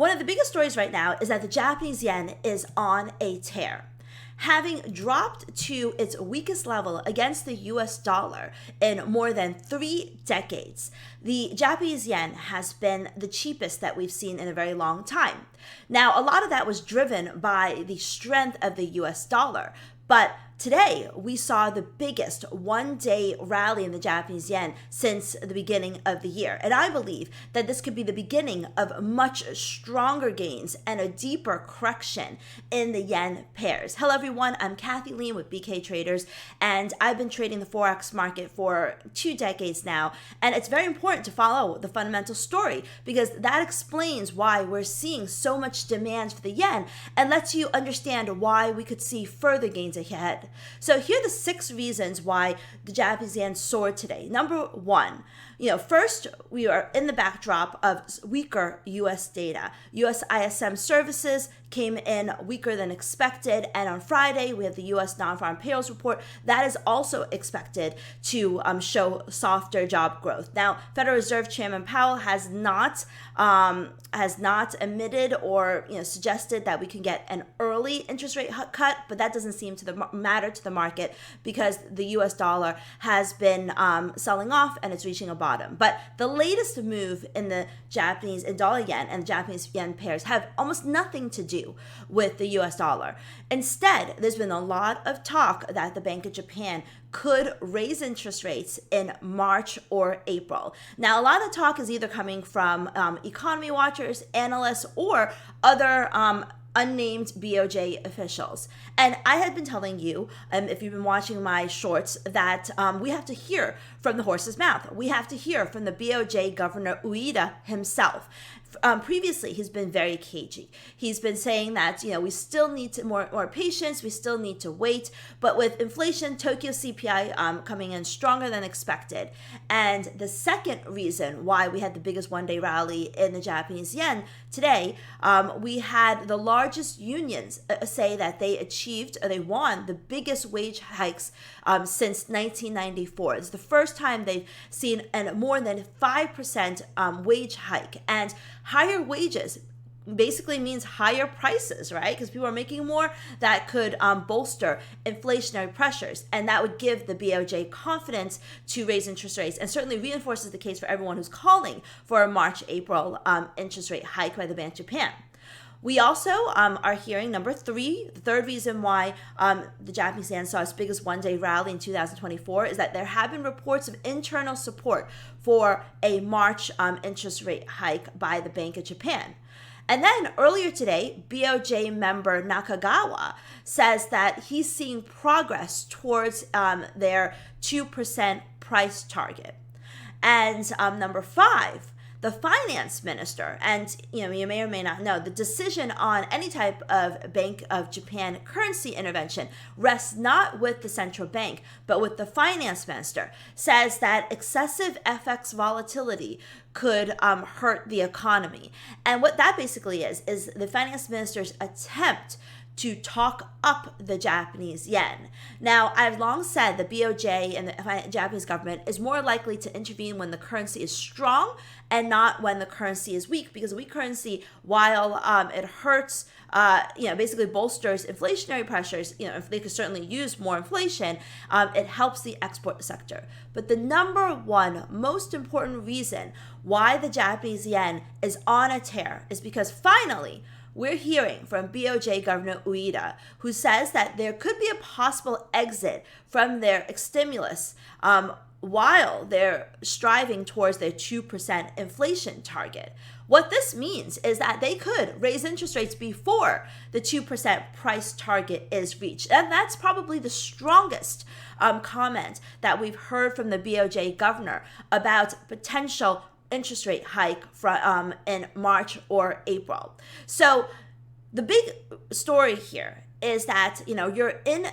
One of the biggest stories right now is that the Japanese yen is on a tear. Having dropped to its weakest level against the US dollar in more than 3 decades, the Japanese yen has been the cheapest that we've seen in a very long time. Now, a lot of that was driven by the strength of the US dollar, but today, we saw the biggest one-day rally in the Japanese yen since the beginning of the year. And I believe that this could be the beginning of much stronger gains and a deeper correction in the yen pairs. Hello, everyone. I'm Kathy Lien with BKTraders, and I've been trading the forex market for 2 decades now. And it's very important to follow the fundamental story because that explains why we're seeing so much demand for the yen and lets you understand why we could see further gains ahead. So here are the 6 reasons why the Japanese yen soared today. Number 1, first, we are in the backdrop of weaker U.S. data. U.S. ISM services came in weaker than expected, and on Friday, we have the U.S. non-farm payrolls report. That is also expected to show softer job growth. Now, Federal Reserve Chairman Powell has not admitted or suggested that we can get an early interest rate cut, but that doesn't seem to matter to the market because the U.S. dollar has been selling off and it's reaching a bottom. But the latest move in the Japanese in dollar yen and Japanese yen pairs have almost nothing to do with the US dollar. Instead, there's been a lot of talk that the Bank of Japan could raise interest rates in March or April. Now, a lot of talk is either coming from economy watchers, analysts, or other unnamed BOJ officials. And I had been telling you, if you've been watching my shorts, that we have to hear from the horse's mouth. We have to hear from the BOJ Governor Ueda himself. Previously, he's been very cagey. He's been saying that, we still need more patience, we still need to wait. But with inflation, Tokyo CPI coming in stronger than expected. And the second reason why we had the biggest one-day rally in the Japanese yen today, we had the largest unions say that they won the biggest wage hikes since 1994. It's the first time they've seen a more than 5% wage hike. And higher wages basically means higher prices, right? Because people are making more. That could bolster inflationary pressures, and that would give the BOJ confidence to raise interest rates, and certainly reinforces the case for everyone who's calling for a March-April interest rate hike by the Bank of Japan. We also are hearing, number 3, the third reason why the Japanese yen saw its biggest one-day rally in 2024 is that there have been reports of internal support for a March interest rate hike by the Bank of Japan. And then earlier today, BOJ member Nakagawa says that he's seeing progress towards their 2% price target. And number 5, the finance minister, and you may or may not know, the decision on any type of Bank of Japan currency intervention rests not with the central bank, but with the finance minister, says that excessive FX volatility could hurt the economy. And what that basically is the finance minister's attempt to talk up the Japanese yen. Now, I've long said the BOJ and the Japanese government is more likely to intervene when the currency is strong and not when the currency is weak, because a weak currency, while it hurts, basically bolsters inflationary pressures, if they could certainly use more inflation, it helps the export sector. But the number 1 most important reason why the Japanese yen is on a tear is because finally, we're hearing from BOJ Governor Ueda, who says that there could be a possible exit from their stimulus while they're striving towards their 2% inflation target. What this means is that they could raise interest rates before the 2% price target is reached. And that's probably the strongest comment that we've heard from the BOJ governor about potential interest rate hike in March or April. So the big story here is that we're in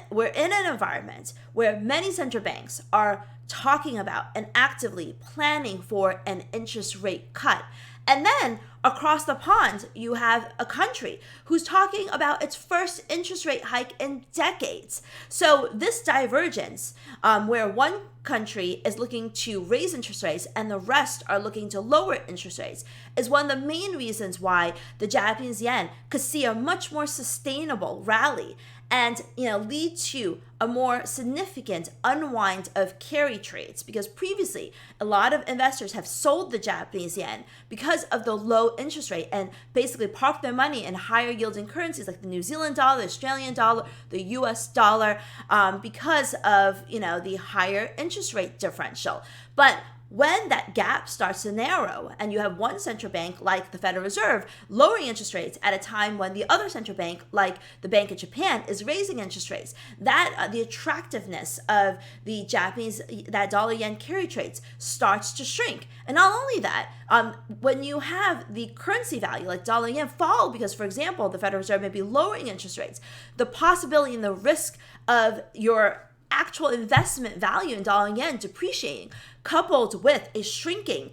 an environment where many central banks are talking about and actively planning for an interest rate cut. And then across the pond, you have a country who's talking about its first interest rate hike in decades. So this divergence, where one country is looking to raise interest rates and the rest are looking to lower interest rates, is one of the main reasons why the Japanese yen could see a much more sustainable rally and lead to a more significant unwind of carry trades, because previously a lot of investors have sold the Japanese yen because of the low interest rate and basically parked their money in higher yielding currencies like the New Zealand dollar, the Australian dollar, the US dollar, because of the higher interest rate differential. But when that gap starts to narrow and you have one central bank like the Federal Reserve lowering interest rates at a time when the other central bank like the Bank of Japan is raising interest rates, that the attractiveness of the Japanese, that dollar yen carry trades starts to shrink. And not only that, when you have the currency value like dollar yen fall because, for example, the Federal Reserve may be lowering interest rates, the possibility and the risk of your actual investment value in dollar yen depreciating, coupled with a shrinking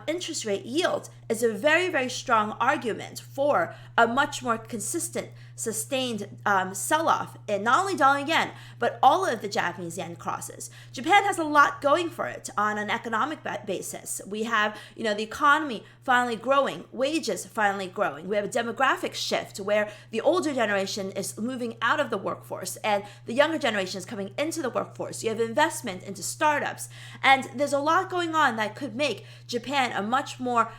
interest rate yield, is a very, very strong argument for a much more consistent, sustained sell-off in not only dollar yen, but all of the Japanese yen crosses. Japan has a lot going for it on an economic basis. We have, the economy finally growing, wages finally growing. We have a demographic shift where the older generation is moving out of the workforce and the younger generation is coming into the workforce. You have investment into startups, and there's a lot going on that could make Japan a much more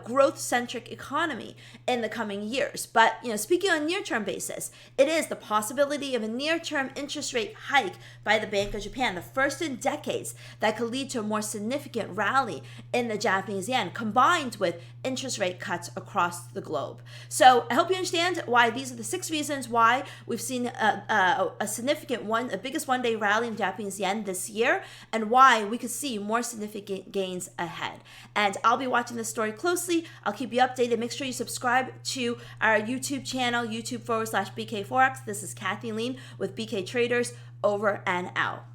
growth-centric economy in the coming years. But speaking on a near-term basis, it is the possibility of a near-term interest rate hike by the Bank of Japan, the first in decades, that could lead to a more significant rally in the Japanese yen, combined with interest rate cuts across the globe. So I hope you understand why these are the 6 reasons why we've seen a significant a biggest one-day rally in Japanese yen this year, and why we could see more significant gains ahead. And I'll be watching this story closely. I'll keep you updated. Make sure you subscribe to our YouTube channel, YouTube/BK Forex. This is Kathy Lien with BK Traders. Over and out.